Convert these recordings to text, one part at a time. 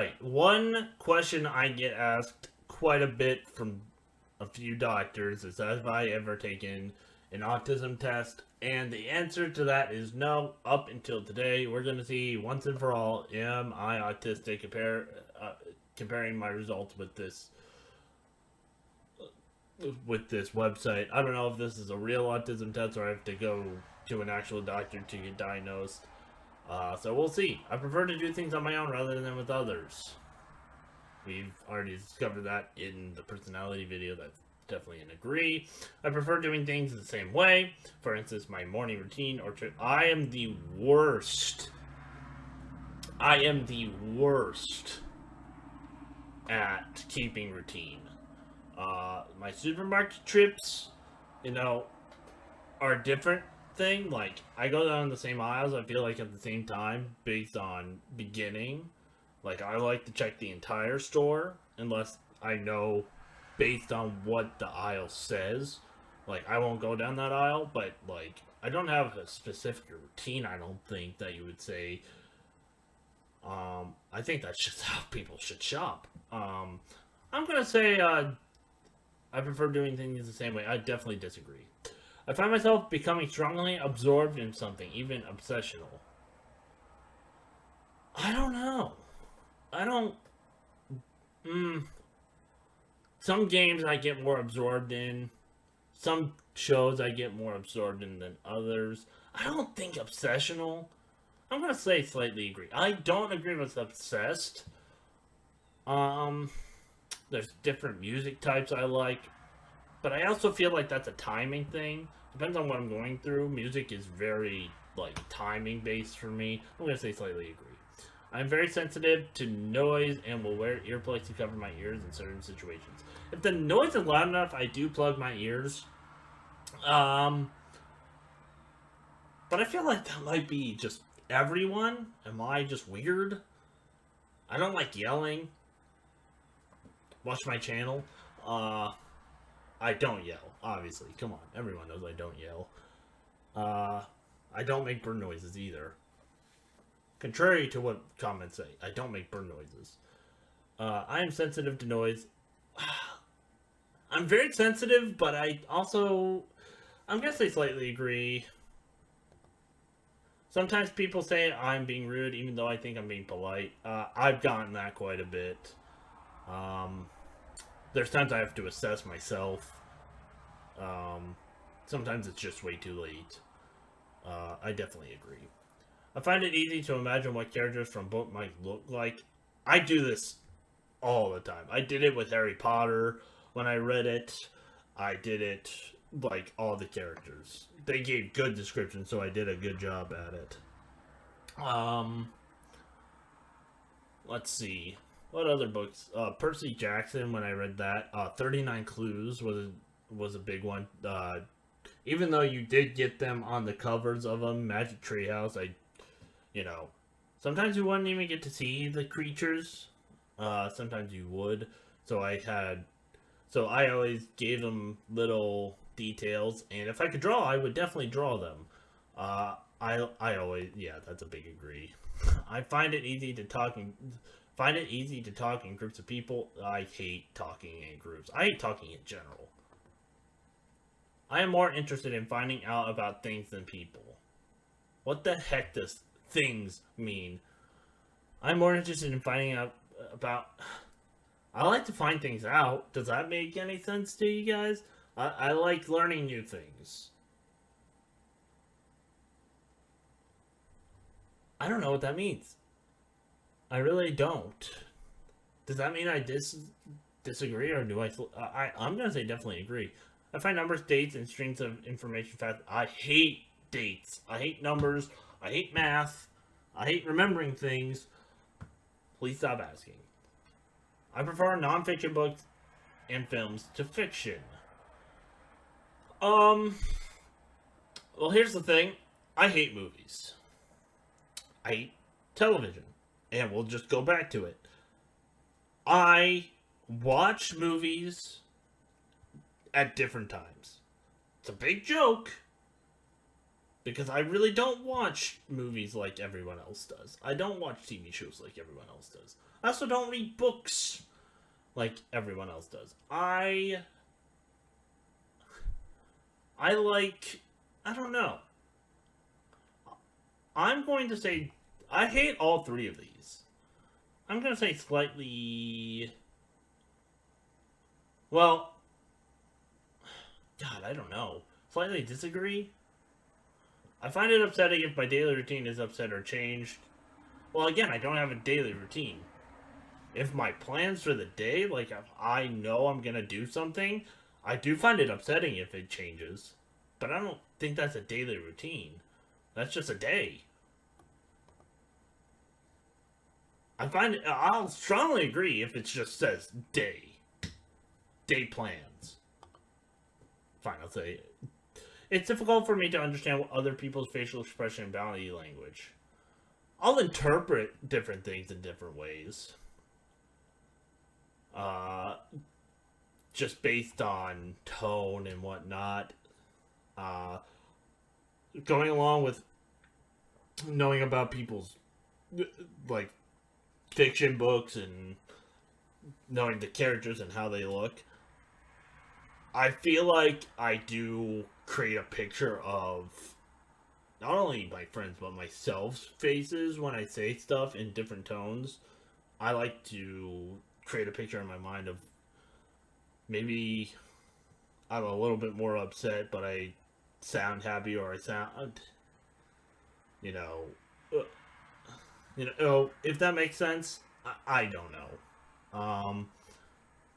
Alright, one question I get asked quite a bit from a few doctors is, have I ever taken an autism test? And the answer to that is no. Up until today, we're going to see once and for all, am I autistic? Comparing my results with this website. I don't know if this is a real autism test or I have to go to an actual doctor to get diagnosed. So we'll see. I prefer to do things on my own rather than with others. We've already discovered that in the personality video. That's definitely an agree. I prefer doing things the same way. For instance, my morning routine or trip. I am the worst. I am the worst at keeping routine. My supermarket trips, are a different thing. Like, I go down the same aisles, I feel like at the same time, based on beginning. Like, I like to check the entire store, unless I know based on what the aisle says. Like, I won't go down that aisle, but, like, I don't have a specific routine, I don't think, that you would say. I think that's just how people should shop. I'm gonna say, I prefer doing things the same way. I definitely disagree. I find myself becoming strongly absorbed in something, even obsessional. I don't know. I don't. Some games I get more absorbed in. Some shows I get more absorbed in than others. I don't think obsessional. I'm gonna say slightly agree. I don't agree with obsessed. There's different music types I like, but I also feel like that's a timing thing. Depends on what I'm going through. Music is very, like, timing based for me. I'm gonna say slightly agree. I'm very sensitive to noise and will wear earplugs to cover my ears in certain situations. If the noise is loud enough, I do plug my ears. But I feel like that might be just everyone. Am I just weird? I don't like yelling. Watch my channel. I don't yell, obviously. Come on, everyone knows I don't yell. I don't make bird noises either. Contrary to what comments say, I don't make bird noises. I am sensitive to noise. I'm very sensitive, but I'm gonna say slightly agree. Sometimes people say I'm being rude, even though I think I'm being polite. I've gotten that quite a bit. There's times I have to assess myself. Sometimes it's just way too late. I definitely agree. I find it easy to imagine what characters from book might look like. I do this all the time. I did it with Harry Potter when I read it. I did it like all the characters. They gave good descriptions, so I did a good job at it. Let's see. What other books? Percy Jackson, when I read that. 39 Clues was a big one. Even though you did get them on the covers of them, Magic Treehouse, sometimes you wouldn't even get to see the creatures. Sometimes you would. So I always gave them little details, and if I could draw, I would definitely draw them. That's a big agree. I find it easy to talk in groups of people. I hate talking in groups. I hate talking in general. I am more interested in finding out about things than people. What the heck does things mean? I'm more interested in finding out about... I like to find things out. Does that make any sense to you guys? I like learning new things. I don't know what that means. I really don't. Does that mean I disagree, or do I'm gonna say definitely agree. I find numbers, dates, and strings of information fast. I hate dates. I hate numbers. I hate math. I hate remembering things. Please stop asking. I prefer non-fiction books and films to fiction. Well, here's the thing. I hate movies. I hate television. And we'll just go back to it. I watch movies at different times. It's a big joke, because I really don't watch movies like everyone else does. I don't watch TV shows like everyone else does. I also don't read books like everyone else does. I like, I don't know. I'm going to say I hate all three of these. I'm going to say slightly. Well, God, I don't know. Slightly disagree. I find it upsetting if my daily routine is upset or changed. Well, again, I don't have a daily routine. If my plans for the day, like if I know I'm going to do something, I do find it upsetting if it changes. But I don't think that's a daily routine. That's just a day. I'll strongly agree if it just says day. Day plans. Fine, I'll say it. It's difficult for me to understand what other people's facial expression and body language. I'll interpret different things in different ways. Just based on tone and whatnot. Going along with knowing about people's, like, fiction books and knowing the characters and how they look, I feel like I do create a picture of not only my friends but myself's faces when I say stuff in different tones. I like to create a picture in my mind of maybe I'm a little bit more upset, but I sound happy, or I sound, you know, if that makes sense. I don't know.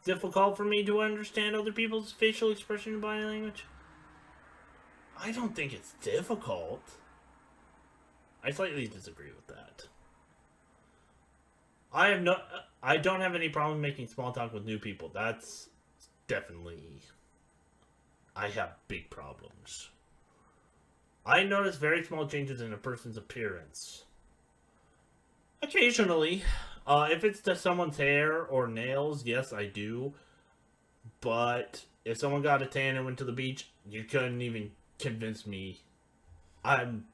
Difficult for me to understand other people's facial expression and body language. I don't think it's difficult. I slightly disagree with that. I don't have any problem making small talk with new people. That's definitely, I have big problems. I notice very small changes in a person's appearance. Occasionally. If it's to someone's hair or nails, yes, I do. But if someone got a tan and went to the beach, you couldn't even convince me. Again,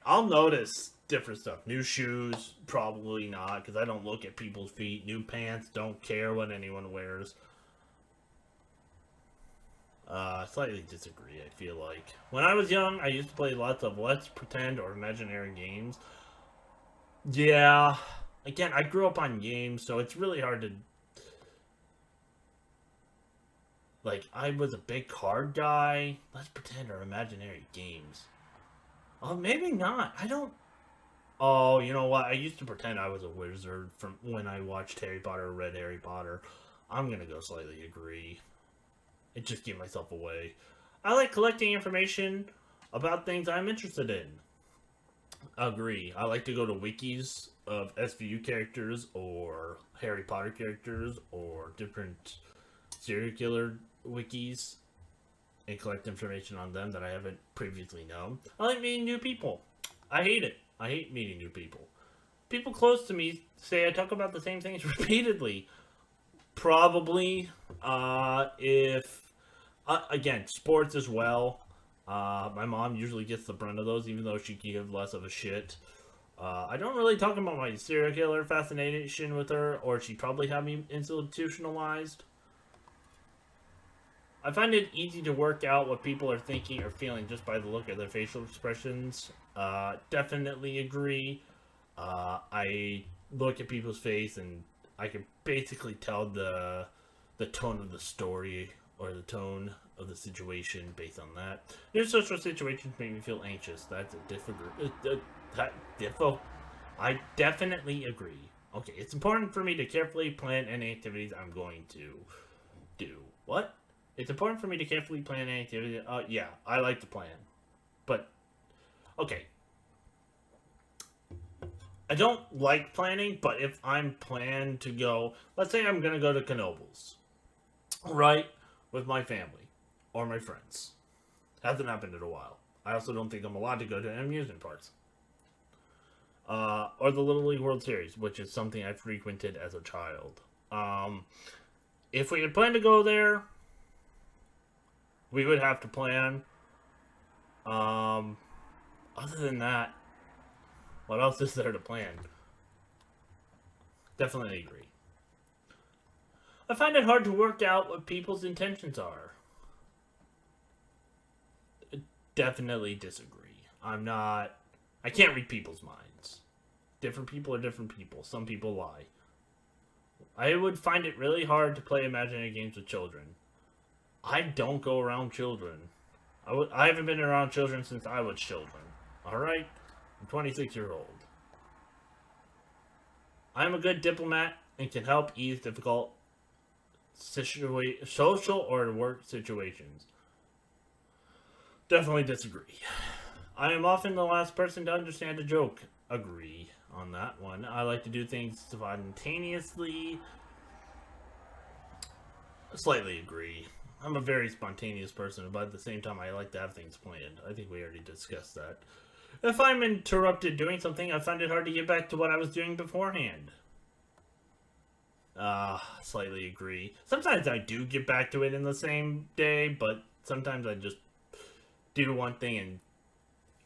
I'll notice different stuff. New shoes, probably not, because I don't look at people's feet. New pants, don't care what anyone wears. Slightly disagree, I feel like. When I was young, I used to play lots of Let's Pretend or imaginary games. Yeah. Again, I grew up on games, so it's really hard to... Like, I was a big card guy. Let's pretend are imaginary games. Oh, maybe not. I don't... Oh, you know what? I used to pretend I was a wizard from when I watched Harry Potter or read Harry Potter. I'm gonna go slightly agree. It just gave myself away. I like collecting information about things I'm interested in. Agree. I like to go to wikis of SVU characters or Harry Potter characters or different serial killer wikis and collect information on them that I haven't previously known. I like meeting new people. I hate it. I hate meeting new people. People close to me say I talk about the same things repeatedly. Probably, again, sports as well. My mom usually gets the brunt of those, even though she can give less of a shit. I don't really talk about my serial killer fascination with her, or she'd probably have me institutionalized. I find it easy to work out what people are thinking or feeling just by the look at their facial expressions. Definitely agree. I look at people's face and I can basically tell the tone of the story or the tone of the situation based on that. New social situations make me feel anxious. That's a I definitely agree. Okay, it's important for me to carefully plan any activities I'm going to do. What? It's important for me to carefully plan any activity. Yeah, I like to plan. But, okay. I don't like planning, but if I'm planned to go, let's say I'm going to go to Knoebels, right, with my family or my friends. Hasn't happened in a while. I also don't think I'm allowed to go to amusement parks. Or the Little League World Series, which is something I frequented as a child. If we had planned to go there, we would have to plan. Other than that, what else is there to plan? Definitely agree. I find it hard to work out what people's intentions are. Definitely disagree. I can't read people's minds. Different people are different people. Some people lie. I would find it really hard to play imaginary games with children. I don't go around children. I haven't been around children since I was children. Alright? I'm 26 years old. I'm a good diplomat and can help ease difficult social or work situations. Definitely disagree. I am often the last person to understand a joke. Agree on that one. I like to do things spontaneously. Slightly agree. I'm a very spontaneous person, but at the same time, I like to have things planned. I think we already discussed that. If I'm interrupted doing something, I find it hard to get back to what I was doing beforehand. Slightly agree. Sometimes I do get back to it in the same day, but sometimes I just do one thing and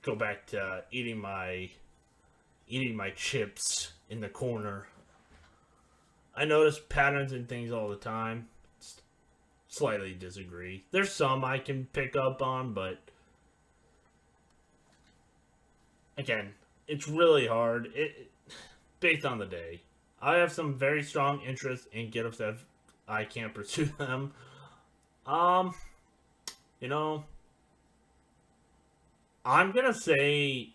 go back to eating my chips in the corner. I notice patterns in things all the time. Slightly disagree. There's some I can pick up on, but again, it's really hard. Based on the day. I have some very strong interests and get upset if I can't pursue them. You know, I'm gonna say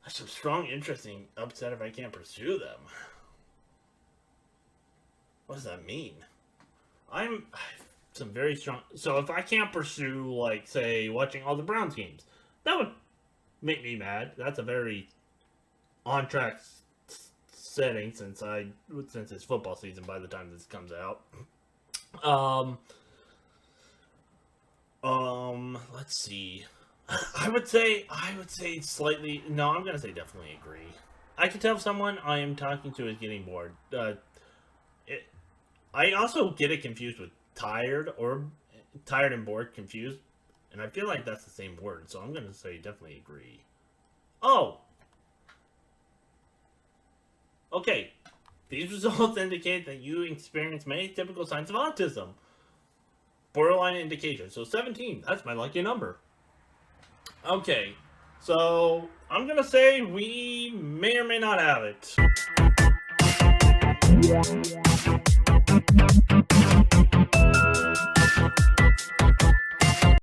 I have some strong interest in upset if I can't pursue them. What does that mean? I have some very strong. So if I can't pursue, like, say, watching all the Browns games, that would make me mad. That's a very on track setting since it's football season by the time this comes out. Let's see. I would say slightly. No, I'm gonna say definitely agree. I can tell if someone I am talking to is getting bored. I also get it confused with tired and bored confused, and I feel like that's the same word. So I'm gonna say definitely agree. Oh. Okay, these results indicate that you experience many typical signs of autism. Borderline indication. So 17, that's my lucky number. Okay, so I'm gonna say we may or may not have it.